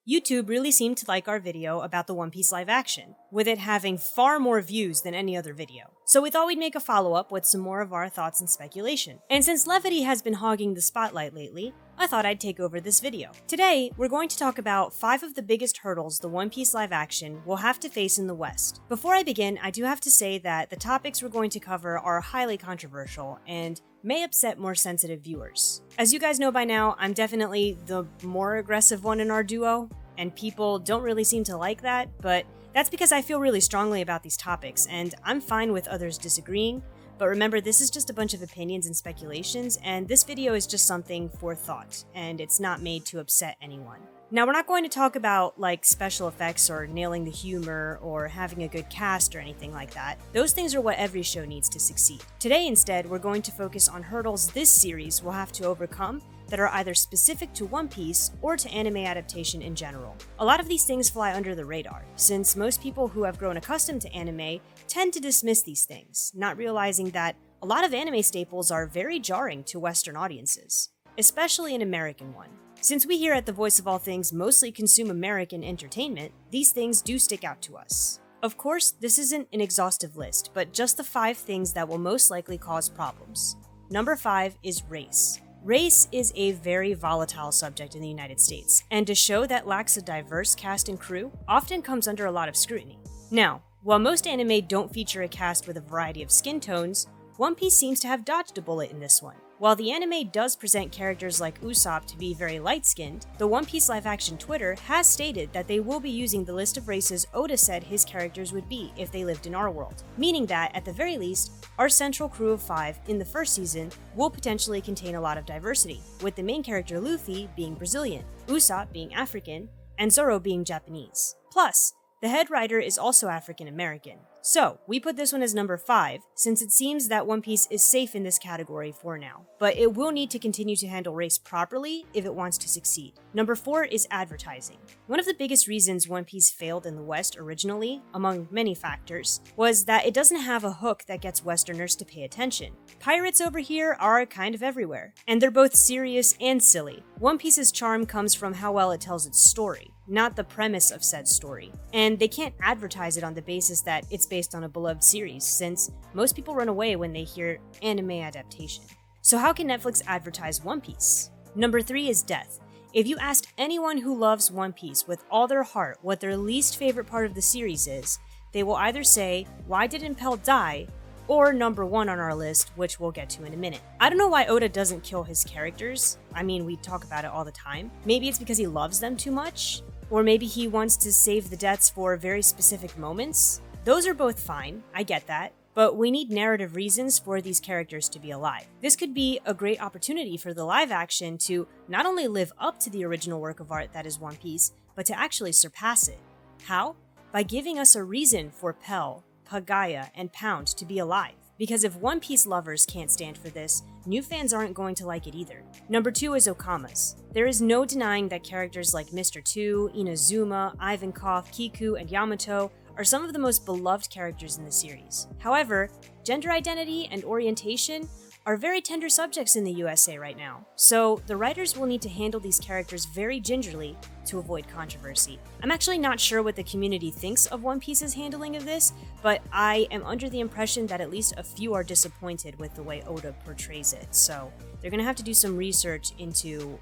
YouTube really seemed to like our video about the One Piece live action, with it having far more views than any other video. So we thought we'd make a follow-up with some more of our thoughts and speculation. And since Levity has been hogging the spotlight lately, I thought I'd take over this video. Today, we're going to talk about 5 of the biggest hurdles the One Piece live action will have to face in the West. Before I begin, I do have to say that the topics we're going to cover are highly controversial and may upset more sensitive viewers. As you guys know by now, I'm definitely the more aggressive one in our duo, and people don't really seem to like that, but that's because I feel really strongly about these topics, and I'm fine with others disagreeing. But remember, this is just a bunch of opinions and speculations, and this video is just something for thought, and it's not made to upset anyone. Now, we're not going to talk about, like, special effects or nailing the humor or having a good cast or anything like that. Those things are what every show needs to succeed. Today, instead, we're going to focus on hurdles this series will have to overcome that are either specific to One Piece or to anime adaptation in general. A lot of these things fly under the radar, since most people who have grown accustomed to anime tend to dismiss these things, not realizing that a lot of anime staples are very jarring to Western audiences, especially an American one. Since we here at The Voice of All Things mostly consume American entertainment, these things do stick out to us. Of course, this isn't an exhaustive list, but just the 5 things that will most likely cause problems. Number 5 is race. Race is a very volatile subject in the United States, and a show that lacks a diverse cast and crew often comes under a lot of scrutiny. Now, while most anime don't feature a cast with a variety of skin tones, One Piece seems to have dodged a bullet in this one. While the anime does present characters like Usopp to be very light-skinned, the One Piece live-action Twitter has stated that they will be using the list of races Oda said his characters would be if they lived in our world, meaning that, at the very least, our central crew of 5 in the first season will potentially contain a lot of diversity, with the main character Luffy being Brazilian, Usopp being African, and Zoro being Japanese. Plus, the head writer is also African American. So, we put this one as number 5, since it seems that One Piece is safe in this category for now, but it will need to continue to handle race properly if it wants to succeed. Number 4 is advertising. One of the biggest reasons One Piece failed in the West originally, among many factors, was that it doesn't have a hook that gets Westerners to pay attention. Pirates over here are kind of everywhere, and they're both serious and silly. One Piece's charm comes from how well it tells its story, not the premise of said story. And they can't advertise it on the basis that it's based on a beloved series, since most people run away when they hear anime adaptation. So how can Netflix advertise One Piece? Number 3 is death. If you asked anyone who loves One Piece with all their heart what their least favorite part of the series is, they will either say, "Why didn't Pell die?" or number 1 on our list, which we'll get to in a minute. I don't know why Oda doesn't kill his characters. I mean, we talk about it all the time. Maybe it's because he loves them too much, or maybe he wants to save the deaths for very specific moments. Those are both fine, I get that, but we need narrative reasons for these characters to be alive. This could be a great opportunity for the live action to not only live up to the original work of art that is One Piece, but to actually surpass it. How? By giving us a reason for Pell, Pagaya, and Pound to be alive. Because if One Piece lovers can't stand for this, new fans aren't going to like it either. Number 2 is Okamas. There is no denying that characters like Mr. 2, Inazuma, Ivankov, Kiku, and Yamato are some of the most beloved characters in the series. However, gender identity and orientation are very tender subjects in the USA right now, so the writers will need to handle these characters very gingerly to avoid controversy. I'm actually not sure what the community thinks of One Piece's handling of this, but I am under the impression that at least a few are disappointed with the way Oda portrays it, so they're gonna have to do some research into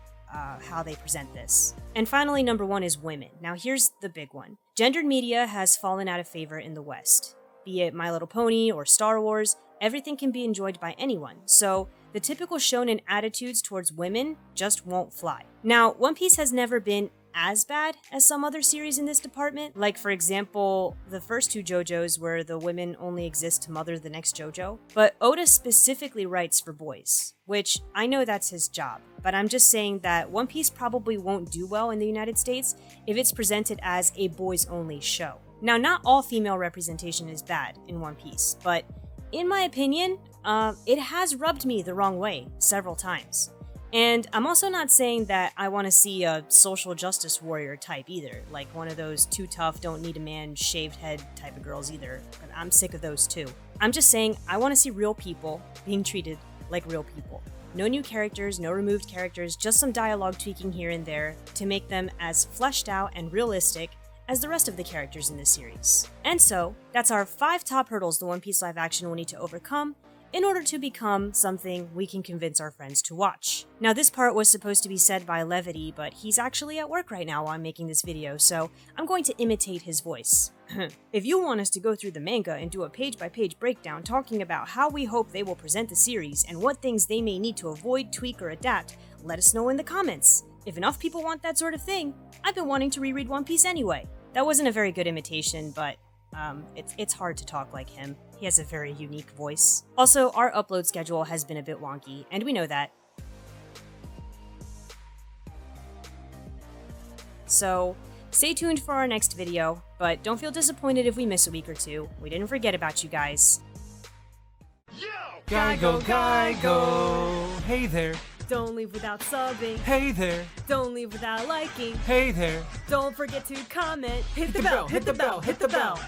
how they present this. And finally, number 1 is women. Now here's the big one. Gendered media has fallen out of favor in the West. Be it My Little Pony or Star Wars, everything can be enjoyed by anyone, so the typical shonen attitudes towards women just won't fly. Now, One Piece has never been as bad as some other series in this department, like for example, the first 2 JoJos where the women only exist to mother the next JoJo, but Oda specifically writes for boys, which I know that's his job, but I'm just saying that One Piece probably won't do well in the United States if it's presented as a boys-only show. Now, not all female representation is bad in One Piece, but in my opinion, it has rubbed me the wrong way several times. And I'm also not saying that I want to see a social justice warrior type either, like one of those too tough, don't need a man, shaved head type of girls either. But I'm sick of those too. I'm just saying I want to see real people being treated like real people. No new characters, no removed characters, just some dialogue tweaking here and there to make them as fleshed out and realistic as the rest of the characters in this series. And so, that's our 5 top hurdles the One Piece live action will need to overcome in order to become something we can convince our friends to watch. Now, this part was supposed to be said by Levity, but he's actually at work right now while I'm making this video, so I'm going to imitate his voice. If you want us to go through the manga and do a page-by-page breakdown talking about how we hope they will present the series and what things they may need to avoid, tweak, or adapt, let us know in the comments. If enough people want that sort of thing, I've been wanting to reread One Piece anyway. That wasn't a very good imitation, but it's hard to talk like him. He has a very unique voice. Also, our upload schedule has been a bit wonky, and we know that. So, stay tuned for our next video, but don't feel disappointed if we miss a week or two. We didn't forget about you guys. Geigo! Hey there! Don't leave without subbing. Hey there! Don't leave without liking. Hey there! Don't forget to comment. Hit the bell! Hit the bell! Hit the bell!